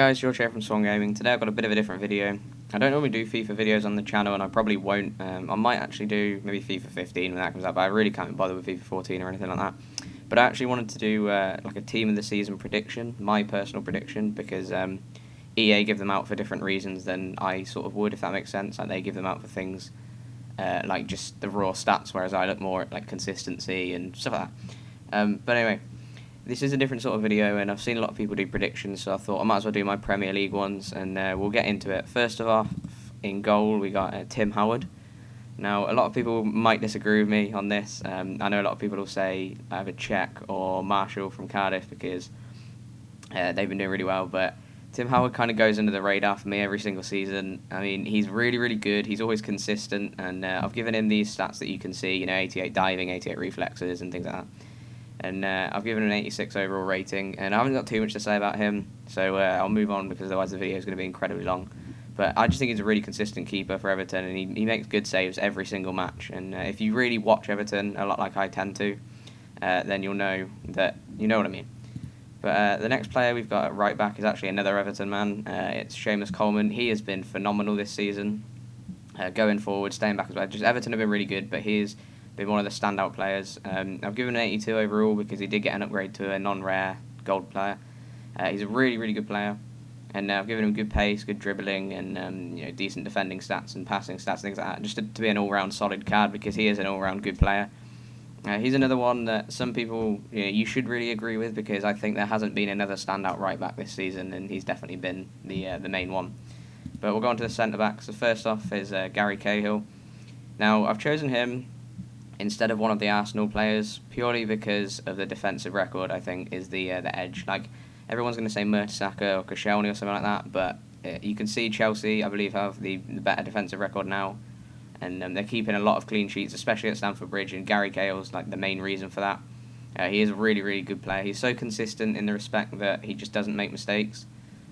guys, George here from SwanNGaming. Today I've got a bit of a different video. I don't normally do FIFA videos on the channel, and I probably won't. I might actually do maybe FIFA 15 when that comes out, but I really can't bother with FIFA 14 or anything like that. But I actually wanted to do like a team of the season prediction, my personal prediction, because EA give them out for different reasons than I sort of would, if that makes sense. Like they give them out for things like just the raw stats, whereas I look more at like consistency and stuff like that. But anyway, this is a different sort of video, and I've seen a lot of people do predictions, so I thought I might as well do my Premier League ones, and we'll get into it. First of all, in goal, we got Tim Howard. Now, a lot of people might disagree with me on this. I know a lot of people will say either Czech or Marshall from Cardiff because they've been doing really well, but Tim Howard kind of goes under the radar for me every single season. I mean, he's really, really good. He's always consistent, and I've given him these stats that you can see, 88 diving, 88 reflexes, and things like that. And I've given him an 86 overall rating, and I haven't got too much to say about him, so I'll move on because otherwise the video is going to be incredibly long. But I just think he's a really consistent keeper for Everton, and he makes good saves every single match. And if you really watch Everton a lot like I tend to, then you'll know that you know what I mean. But the next player we've got at right back is actually another Everton man. It's Seamus Coleman. He has been phenomenal this season, going forward, staying back as well. Just Everton have been really good, but he's been one of the standout players. I've given an 82 overall because he did get an upgrade to a non-rare gold player. He's a really, really good player, and I've given him good pace, good dribbling, and decent defending stats and passing stats, things like that, just to be an all-round solid card because he is an all-round good player. He's another one that some people you should really agree with because I think there hasn't been another standout right back this season, and he's definitely been the main one. But we'll go on to the centre backs. So first off is Gary Cahill. Now I've chosen him instead of one of the Arsenal players, purely because of the defensive record. I think is the edge. Like everyone's going to say Mertesacker or Koscielny or something like that, but you can see Chelsea, I believe, have the better defensive record now, and they're keeping a lot of clean sheets, especially at Stamford Bridge. And Gary Cahill's like the main reason for that. He is a really, really good player. He's so consistent in the respect that he just doesn't make mistakes.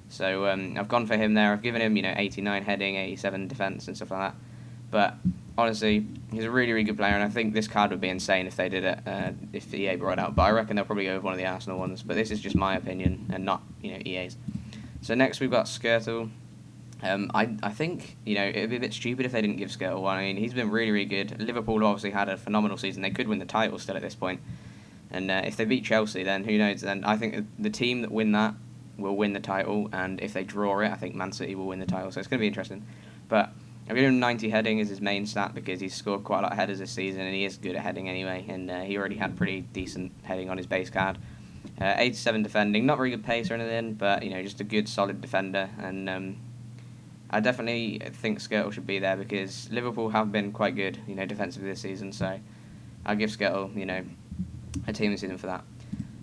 So I've gone for him there. I've given him 89 heading, 87 defence, and stuff like that. But honestly, he's a really, really good player, and I think this card would be insane if they did it, if EA brought it out. But I reckon they'll probably go with one of the Arsenal ones. But this is just my opinion, and not EA's. So next we've got Skirtle. I think it'd be a bit stupid if they didn't give Skirtle one. I mean, he's been really, really good. Liverpool obviously had a phenomenal season. They could win the title still at this point. And if they beat Chelsea, then who knows? Then I think the team that win that will win the title, and if they draw it, I think Man City will win the title. So it's going to be interesting. But I've given him 90 heading as his main stat because he's scored quite a lot of headers this season, and he is good at heading anyway, and he already had pretty decent heading on his base card. 87 defending, not very good pace or anything, but just a good solid defender, and I definitely think Skirtle should be there because Liverpool have been quite good, defensively this season, so I'll give Skirtle, a team this season for that.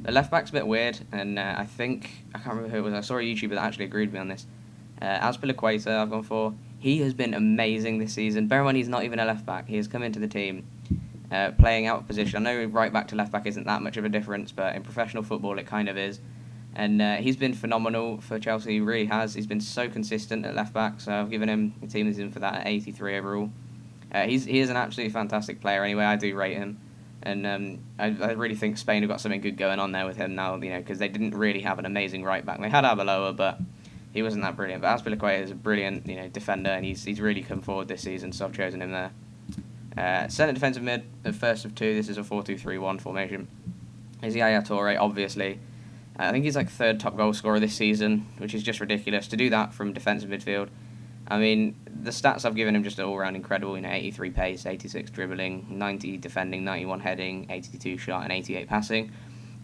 The left back's a bit weird, and I can't remember who it was. I saw a YouTuber that actually agreed with me on this. Azpilicueta I've gone for. He has been amazing this season. Bear in mind he's not even a left back. He has come into the team playing out of position. I know right back to left back isn't that much of a difference, but in professional football it kind of is. And he's been phenomenal for Chelsea. He really has. He's been so consistent at left back, so I've given him a team season for that at 83 overall. He is an absolutely fantastic player anyway. I do rate him. And I really think Spain have got something good going on there with him now, because they didn't really have an amazing right back. They had Arbeloa, but he wasn't that brilliant. But Azpilicueta is a brilliant defender, and he's really come forward this season, so I've chosen him there. Centre defensive mid, the first of two. This is a 4-2-3-1 formation. Is Yaya Toure, obviously. I think he's like third top goal scorer this season, which is just ridiculous. To do that from defensive midfield, I mean, the stats I've given him just all round incredible. 83 pace, 86 dribbling, 90 defending, 91 heading, 82 shot, and 88 passing.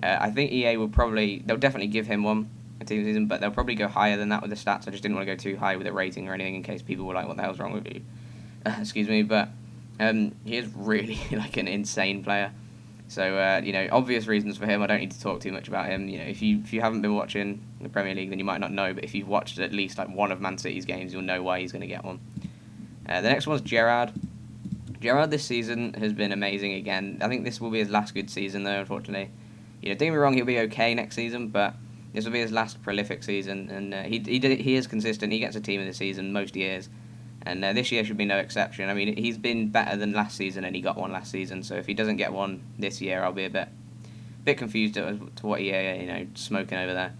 I think EA they'll definitely give him one a team season, but they'll probably go higher than that with the stats. I just didn't want to go too high with the rating or anything in case people were like, what the hell's wrong with you? Excuse me, but he is really like an insane player. So, obvious reasons for him. I don't need to talk too much about him. If you haven't been watching the Premier League, then you might not know. But if you've watched at least like one of Man City's games, you'll know why he's going to get one. The next one's Gerrard. Gerrard this season has been amazing again. I think this will be his last good season, though, unfortunately. Don't get me wrong, he'll be okay next season, but this will be his last prolific season. And he is consistent. He gets a team of the season most years. And this year should be no exception. I mean, he's been better than last season, and he got one last season. So if he doesn't get one this year, I'll be a bit confused as to what EA smoking over there.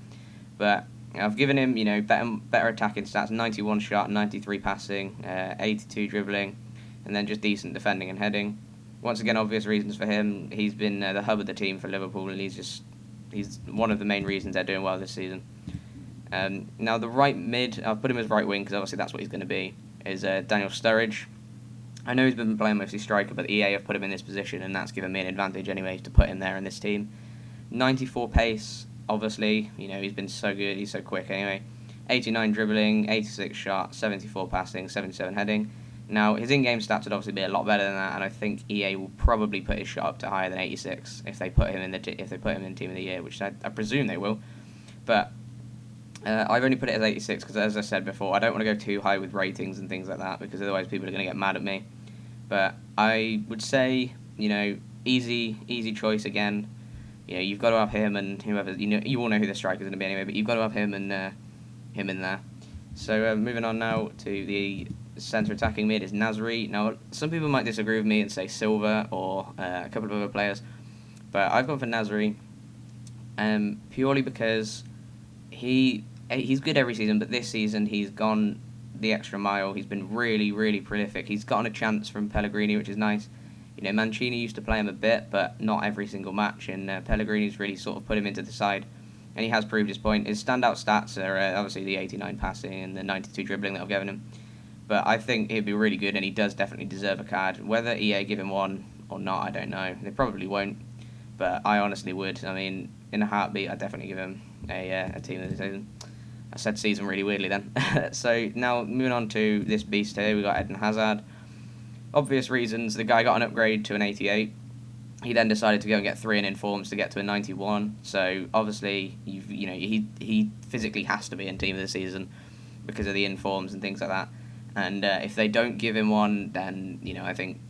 But I've given him, better attacking stats, 91 shot, 93 passing, 82 dribbling, and then just decent defending and heading. Once again, obvious reasons for him. He's been the hub of the team for Liverpool, and he's one of the main reasons they're doing well this season. Now, the right mid, I've put him as right wing because obviously that's what he's going to be, is Daniel Sturridge. I know he's been playing mostly striker, but EA have put him in this position, and that's given me an advantage anyway to put him there in this team. 94 pace, obviously, he's been so good, he's so quick anyway. 89 dribbling, 86 shot, 74 passing, 77 heading. Now, his in-game stats would obviously be a lot better than that, and I think EA will probably put his shot up to higher than 86 if they put him in Team of the Year, which I presume they will. But I've only put it as 86 because, as I said before, I don't want to go too high with ratings and things like that because otherwise people are going to get mad at me. But I would say, easy choice again. You've got to have him and whoever, you all know who the striker's going to be anyway, but you've got to have him and him in there. So moving on now to the centre attacking mid is Nasri. Now, some people might disagree with me and say Silva or a couple of other players, but I've gone for Nasri purely because he's good every season, but this season he's gone the extra mile. He's been really, really prolific. He's gotten a chance from Pellegrini, which is nice. Mancini used to play him a bit, but not every single match, and Pellegrini's really sort of put him into the side, and he has proved his point. His standout stats are obviously the 89 passing and the 92 dribbling that I've given him, but I think he'd be really good, and he does definitely deserve a card. Whether EA give him one or not, I don't know. They probably won't, but I honestly would. I mean, in a heartbeat, I'd definitely give him a team of the season. I said season really weirdly then. So now moving on to this beast here, we got Eden Hazard. Obvious reasons, the guy got an upgrade to an 88. He then decided to go and get 3 in informs to get to a 91. So obviously, he physically has to be in team of the season because of the informs and things like that. And if they don't give him one, then I think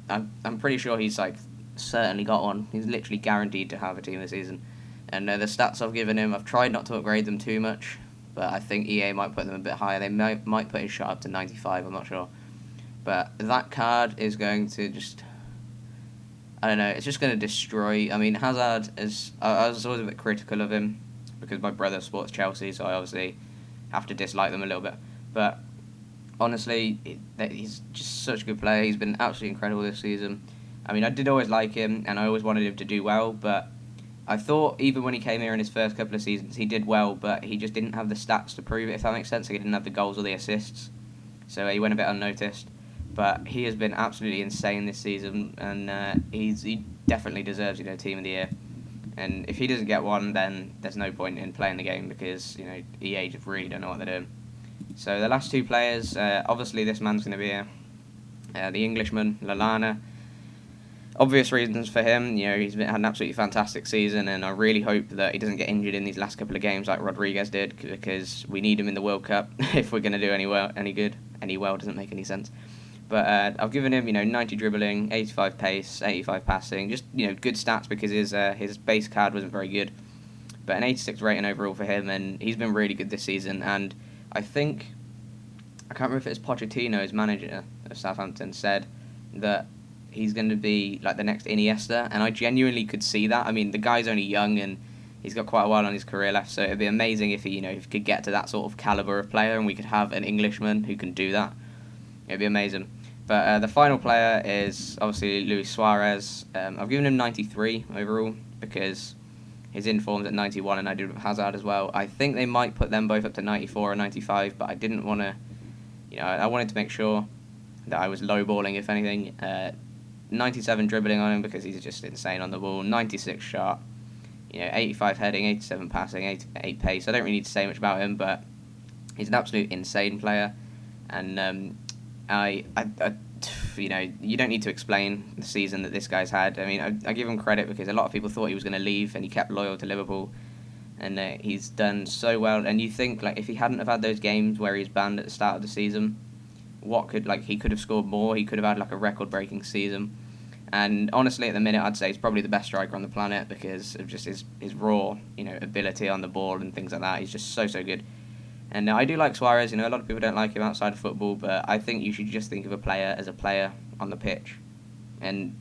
I'm pretty sure he's certainly got one. He's literally guaranteed to have a team of the season. And the stats I've given him, I've tried not to upgrade them too much, but I think EA might put them a bit higher. They might put his shot up to 95. I'm not sure. But that card is going to just, I don't know, it's just going to destroy. I mean, Hazard is, I was always a bit critical of him because my brother supports Chelsea, so I obviously have to dislike them a little bit. But honestly, he's just such a good player. He's been absolutely incredible this season. I mean, I did always like him, and I always wanted him to do well, but I thought even when he came here in his first couple of seasons, he did well, but he just didn't have the stats to prove it, if that makes sense. He didn't have the goals or the assists, so he went a bit unnoticed. But he has been absolutely insane this season, and he definitely deserves team of the year. And if he doesn't get one, then there's no point in playing the game because EA just really don't know what they're doing. So the last two players, obviously this man's going to be the Englishman, Lallana. Obvious reasons for him. He's had an absolutely fantastic season, and I really hope that he doesn't get injured in these last couple of games like Rodriguez did, because we need him in the World Cup if we're going to do any good. Any well doesn't make any sense. But I've given him, 90 dribbling, 85 pace, 85 passing, just, good stats because his base card wasn't very good. But an 86 rating overall for him, and he's been really good this season. And I can't remember if it's Pochettino, his manager of Southampton, said that he's going to be like the next Iniesta, and I genuinely could see that. I mean, the guy's only young, and he's got quite a while on his career left, so it'd be amazing if he, if he could get to that sort of calibre of player, and we could have an Englishman who can do that. It'd be amazing. But the final player is obviously Luis Suarez. I've given him 93 overall because his inform's at 91, and I did with Hazard as well. I think they might put them both up to 94 or 95, but I didn't want to, I wanted to make sure that I was lowballing, if anything. 97 dribbling on him because he's just insane on the ball. 96 shot, 85 heading, 87 passing, 8 pace. I don't really need to say much about him, but he's an absolute insane player, and you don't need to explain the season that this guy's had. I mean, I give him credit because a lot of people thought he was going to leave, and he kept loyal to Liverpool, and he's done so well. And you think, if he hadn't have had those games where he's banned at the start of the season, he could have scored more. He could have had a record-breaking season. And honestly, at the minute, I'd say he's probably the best striker on the planet because of just his raw, ability on the ball and things like that. He's just so good. And I do like Suarez. A lot of people don't like him outside of football, but I think you should just think of a player as a player on the pitch. And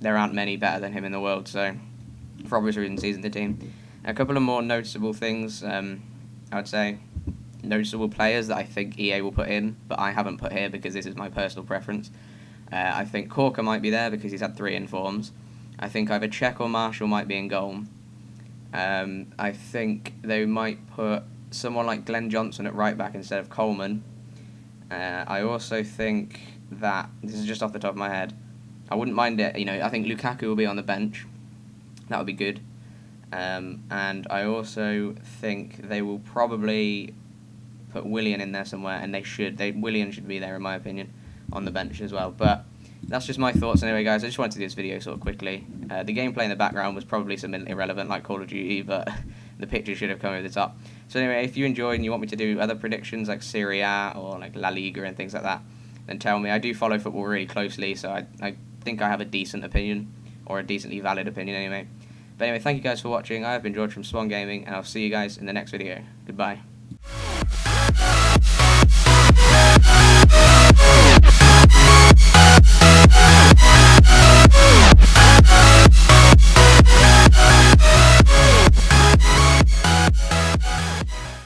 there aren't many better than him in the world, so for obvious reasons, he's in the team. A couple of more noticeable things. I would say, noticeable players that I think EA will put in, but I haven't put here because this is my personal preference. I think Corker might be there because he's had 3 informs. I think either Czech or Marshall might be in goal. I think they might put someone like Glenn Johnson at right back instead of Coleman. I also think that, this is just off the top of my head, I wouldn't mind it, I think Lukaku will be on the bench. That would be good. And I also think they will probably put Willian in there somewhere, and Willian should be there in my opinion, on the bench as well. But that's just my thoughts anyway, guys. I just wanted to do this video sort of quickly. The gameplay in the background was probably something irrelevant like Call of Duty, but the picture should have come over the top. So anyway, if you enjoyed and you want me to do other predictions like Serie A or like La Liga and things like that, then tell me. I do follow football really closely, so I think I have a decent opinion, or a decently valid opinion anyway. But anyway, thank you guys for watching. I have been George from SwanGaming, and I'll see you guys in the next video. Goodbye.